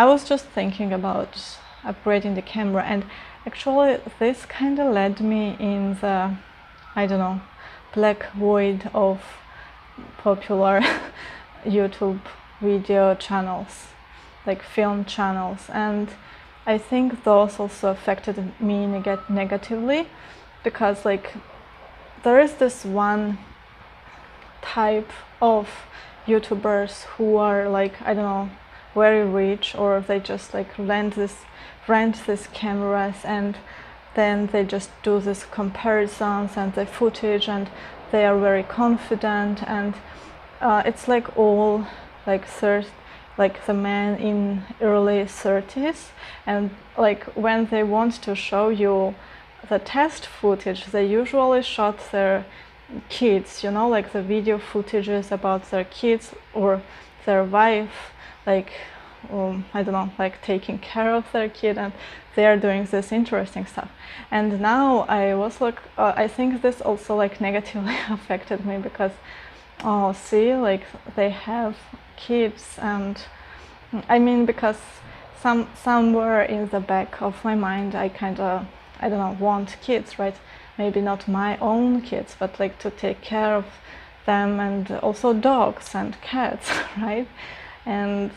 I was just thinking about upgrading the camera, and actually this kind of led me in the, I don't know, black void of popular YouTube video channels, like film channels, and I think those also affected me negatively, because like there is this one type of YouTubers who are like, I don't know, very rich, or they just like rent these cameras, and then they just do these comparisons and the footage, and they are very confident, and it's like all like the men in early 30s, and like when they want to show you the test footage, they usually shot their kids, you know, like the video footages about their kids or their wife, like I don't know, like taking care of their kid, and they are doing this interesting stuff. And now I was like, I think this also like negatively affected me, because oh, see, like they have kids, and I mean, because somewhere in the back of my mind I kind of, I don't know, want kids, right? Maybe not my own kids, but like to take care of them, and also dogs and cats, right? And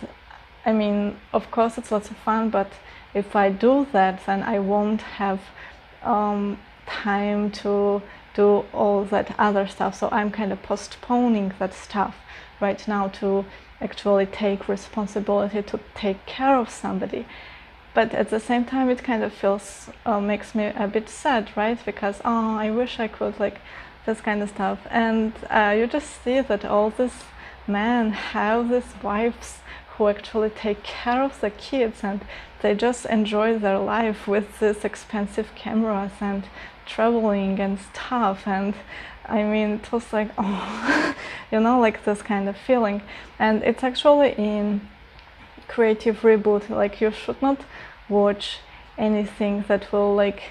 I mean, of course it's lots of fun, but if I do that, then I won't have time to do all that other stuff. So I'm kind of postponing that stuff right now to actually take responsibility to take care of somebody. But at the same time, it kind of feels, makes me a bit sad, right? Because, oh, I wish I could, like, this kind of stuff. And you just see that all these men have these wives who actually take care of the kids, and they just enjoy their life with these expensive cameras and traveling and stuff. And I mean, it was like, oh, you know, like this kind of feeling. And it's actually in Creative Reboot, like you should not watch anything that will like,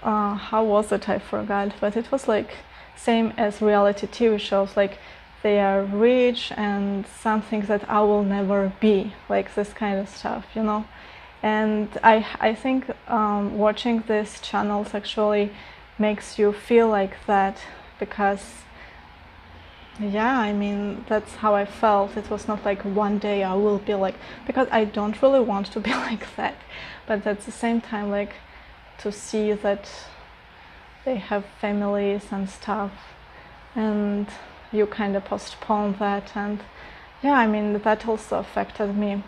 how was it, I forgot, but it was like same as reality TV shows, like they are rich and something that I will never be, like this kind of stuff, you know. And I think watching these channels actually makes you feel like that, because yeah, I mean, that's how I felt. It was not like one day I will be like, because I don't really want to be like that, but at the same time, like to see that they have families and stuff, and you kind of postpone that. And yeah, I mean, that also affected me.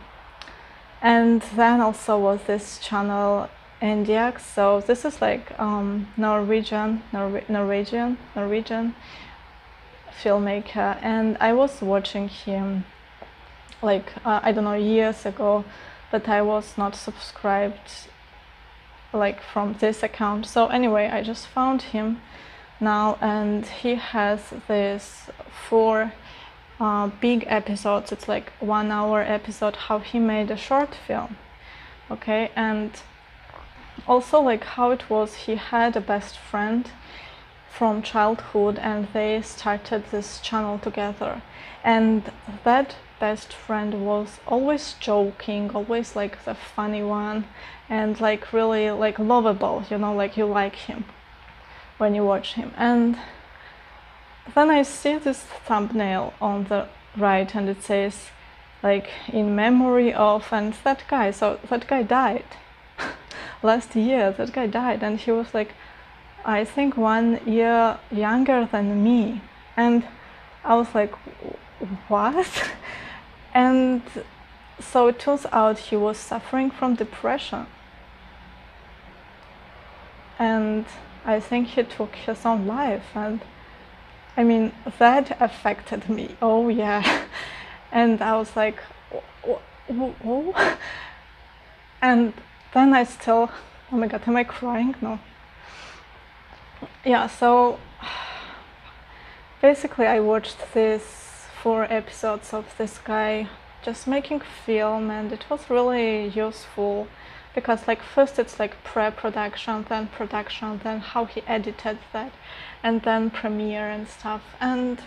And then also was this channel Endiac. So this is like Norwegian filmmaker, and I was watching him like I don't know, years ago, but I was not subscribed like from this account. So anyway, I just found him now, and he has this 4 big episodes. It's like 1 hour episode, how he made a short film. Okay, and also like how it was, he had a best friend from childhood, and they started this channel together, and that best friend was always joking, always like the funny one, and like really like lovable, you know, like you like him when you watch him. And then I see this thumbnail on the right, and it says like in memory of, and that guy, so that guy died last year. That guy died, and he was like, I think 1 year younger than me. And I was like, what? And so it turns out he was suffering from depression, and I think he took his own life. And I mean, that affected me. Oh yeah. And I was like, oh. And then I still, oh my god, am I crying? No. Yeah, so basically I watched these 4 episodes of this guy just making film, and it was really useful, because like first it's like pre-production, then production, then how he edited that, and then premiere and stuff. And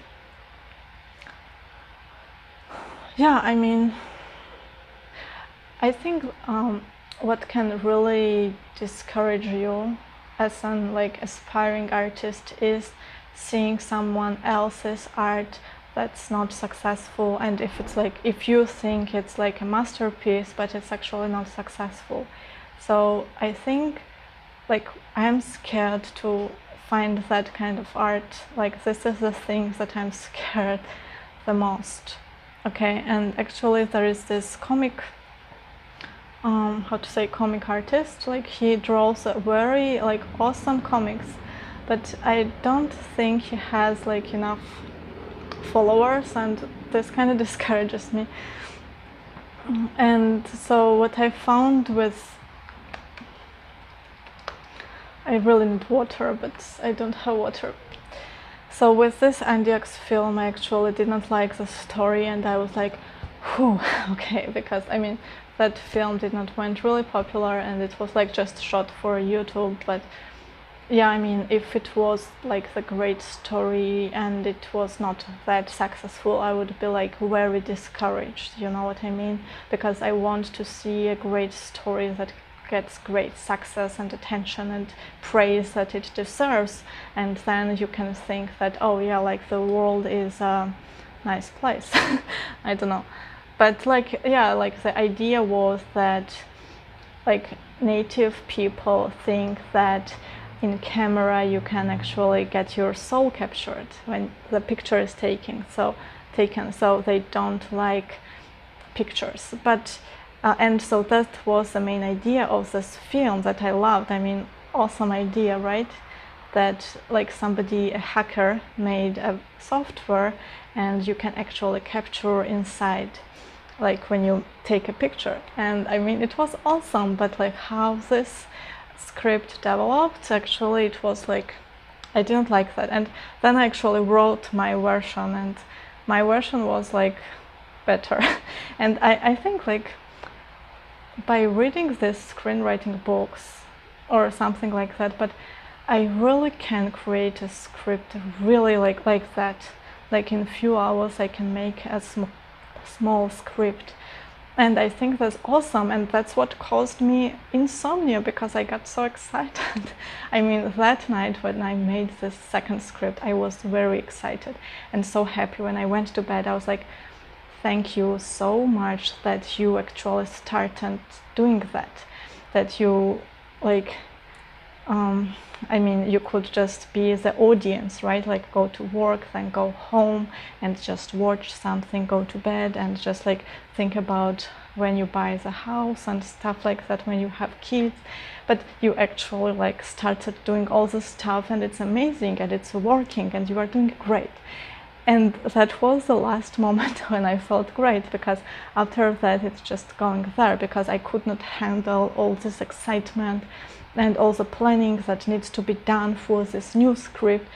yeah, I mean, I think what can really discourage you as an like aspiring artist is seeing someone else's art that's not successful, and if it's like, if you think it's like a masterpiece but it's actually not successful. So I think like I'm scared to find that kind of art. Like this is the thing that I'm scared the most. Okay, and actually there is this comic comic artist, like he draws a very like awesome comics, but I don't think he has like enough followers, and this kind of discourages me. And so what I found with, I really need water, but I don't have water. So with this Andy X film, I actually didn't like the story, and I was like, whew, okay, because I mean, that film did not went really popular, and it was like just shot for YouTube. But yeah, I mean, if it was like the great story and it was not that successful, I would be like very discouraged, you know what I mean? Because I want to see a great story that gets great success and attention and praise that it deserves, and then you can think that, oh yeah, like the world is a nice place. I don't know, but like, yeah, like the idea was that like native people think that in camera you can actually get your soul captured when the picture is taken, so they don't like pictures. But and so that was the main idea of this film that I loved. I mean, awesome idea, right? That like somebody, a hacker, made a software and you can actually capture inside, like when you take a picture. And I mean, it was awesome, but like how this script developed, actually it was like, I didn't like that. And then I actually wrote my version, and my version was like better. And I think like by reading this screenwriting books or something like that, but I really can create a script really like that. Like in a few hours I can make a small script, and I think that's awesome, and that's what caused me insomnia, because I got so excited. I mean, that night when I made this second script, I was very excited and so happy. When I went to bed, I was like, thank you so much that you actually started doing that, that you like, I mean, you could just be the audience, right? Like go to work, then go home and just watch something, go to bed and just like think about when you buy the house and stuff like that, when you have kids. But you actually like started doing all this stuff, and it's amazing and it's working and you are doing great. And that was the last moment when I felt great, because after that it's just going there, because I could not handle all this excitement and all the planning that needs to be done for this new script.